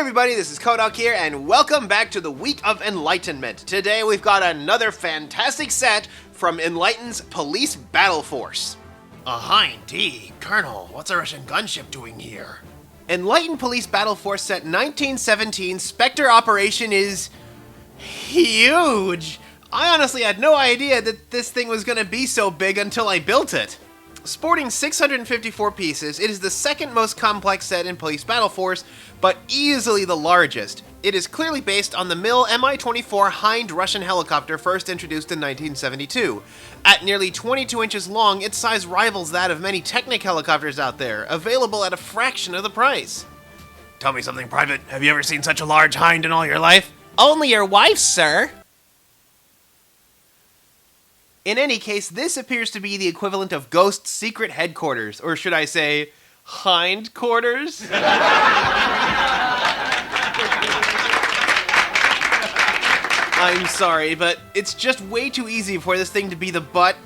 everybody, this is Kodok here, and welcome back to the week of Enlighten-Ment. Today we've got another fantastic set from Enlighten's Police Battle Force. Hind D, Colonel, what's a Russian Gunship doing here? Enlighten Police Battle Force set 1917 Specter Operation is huge. I honestly had no idea that this thing was going to be so big until I built it. Sporting 654 pieces, it is the second most complex set in Police Battle Force, but easily the largest. It is clearly based on the MIL Mi-24 Hind Russian helicopter first introduced in 1972. At nearly 22 inches long, its size rivals that of many Technic helicopters out there, available at a fraction of the price. Tell me something, Private. Have you ever seen such a large hind in all your life? Only your wife, sir. In any case, this appears to be the equivalent of Ghost's secret headquarters, or should I say, hind quarters? I'm sorry, but it's just way too easy for this thing to be the butt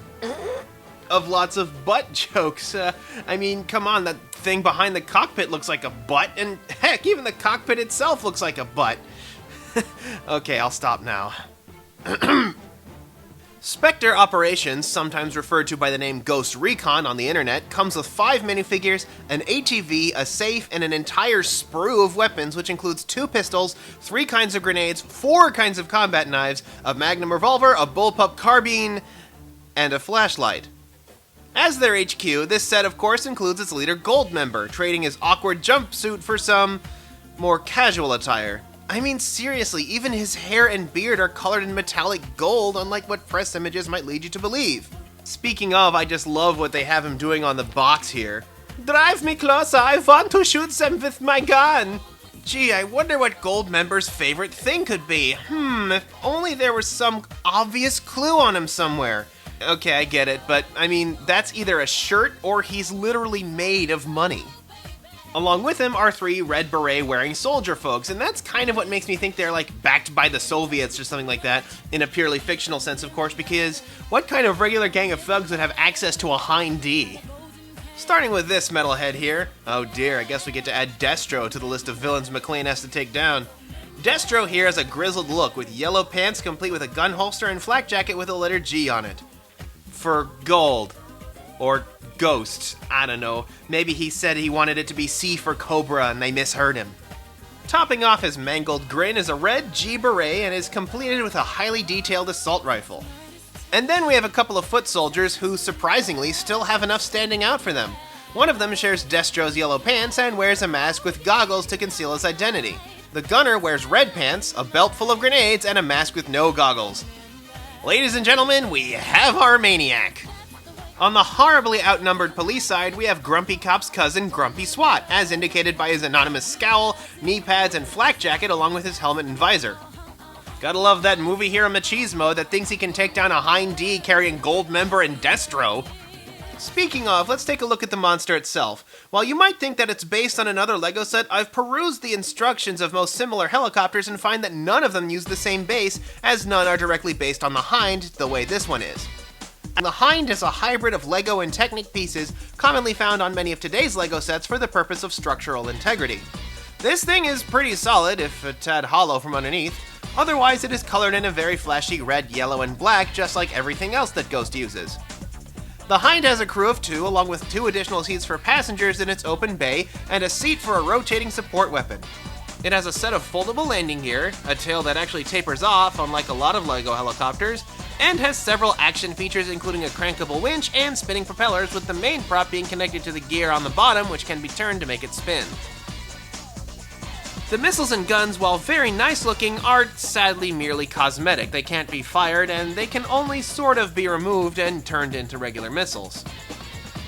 of lots of butt jokes. I mean, come on, that thing behind the cockpit looks like a butt, and heck, even the cockpit itself looks like a butt. Okay, I'll stop now. Specter Operations, sometimes referred to by the name Ghost Recon on the internet, comes with 5 minifigures, an ATV, a safe, and an entire sprue of weapons, which includes 2 pistols, 3 kinds of grenades, 4 kinds of combat knives, a magnum revolver, a bullpup carbine, and a flashlight. As their HQ, this set of course includes its leader Goldmember, trading his awkward jumpsuit for some more casual attire. I mean, seriously, even his hair and beard are colored in metallic gold, unlike what press images might lead you to believe. Speaking of, I just love what they have him doing on the box here. Drive me closer, I want to shoot them with my gun! Gee, I wonder what Goldmember's favorite thing could be. If only there was some obvious clue on him somewhere. Okay, I get it, but I mean, that's either a shirt or he's literally made of money. Along with him are 3 red beret wearing soldier folks, and that's kind of what makes me think they're like backed by the Soviets or something like that, in a purely fictional sense of course, because what kind of regular gang of thugs would have access to a Hind D? Starting with this metalhead here, oh dear, I guess we get to add Destro to the list of villains McClane has to take down. Destro here has a grizzled look with yellow pants complete with a gun holster and flak jacket with a letter G on it. For gold. Or Ghost, I don't know. Maybe he said he wanted it to be C for Cobra and they misheard him. Topping off his mangled grin is a red G beret and is completed with a highly detailed assault rifle. And then we have a couple of foot soldiers who, surprisingly, still have enough standing out for them. One of them shares Destro's yellow pants and wears a mask with goggles to conceal his identity. The gunner wears red pants, a belt full of grenades, and a mask with no goggles. Ladies and gentlemen, we have our maniac! On the horribly outnumbered police side, we have Grumpy Cop's cousin, Grumpy SWAT, as indicated by his anonymous scowl, knee pads, and flak jacket along with his helmet and visor. Gotta love that movie hero machismo that thinks he can take down a Hind D carrying Goldmember and Destro. Speaking of, let's take a look at the monster itself. While you might think that it's based on another LEGO set, I've perused the instructions of most similar helicopters and find that none of them use the same base, as none are directly based on the Hind the way this one is. The Hind is a hybrid of LEGO and Technic pieces commonly found on many of today's LEGO sets for the purpose of structural integrity. This thing is pretty solid, if a tad hollow from underneath. Otherwise, it is colored in a very flashy red, yellow, and black, just like everything else that Ghost uses. The Hind has a crew of 2, along with 2 additional seats for passengers in its open bay, and a seat for a rotating support weapon. It has a set of foldable landing gear, a tail that actually tapers off, unlike a lot of LEGO helicopters, and has several action features including a crankable winch and spinning propellers, with the main prop being connected to the gear on the bottom, which can be turned to make it spin. The missiles and guns, while very nice looking, are sadly merely cosmetic. They can't be fired, and they can only sort of be removed and turned into regular missiles.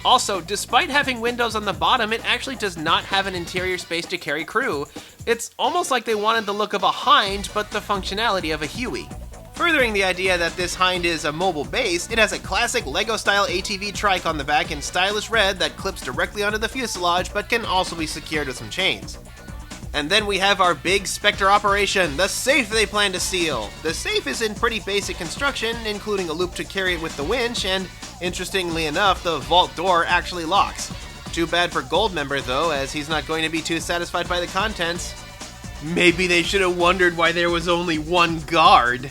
Also, despite having windows on the bottom, it actually does not have an interior space to carry crew. It's almost like they wanted the look of a Hind, but the functionality of a Huey. Furthering the idea that this Hind is a mobile base, it has a classic LEGO-style ATV trike on the back in stylish red that clips directly onto the fuselage, but can also be secured with some chains. And then we have our big Specter operation, the safe they plan to steal. The safe is in pretty basic construction, including a loop to carry it with the winch, and interestingly enough, the vault door actually locks. Too bad for Goldmember though, as he's not going to be too satisfied by the contents. Maybe they should have wondered why there was only one guard.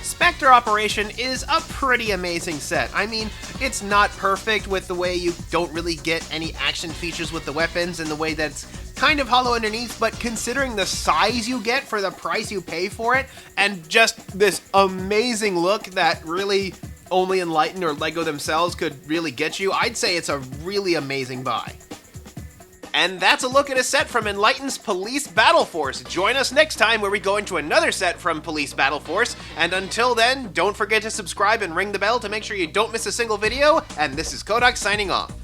Specter Operation is a pretty amazing set. I mean, it's not perfect with the way you don't really get any action features with the weapons and the way that's kind of hollow underneath, but considering the size you get for the price you pay for it, and just this amazing look that really only Enlighten or LEGO themselves could really get you, I'd say it's a really amazing buy. And that's a look at a set from Enlighten's Police Battle Force. Join us next time where we go into another set from Police Battle Force. And until then, don't forget to subscribe and ring the bell to make sure you don't miss a single video. And this is Kodak signing off.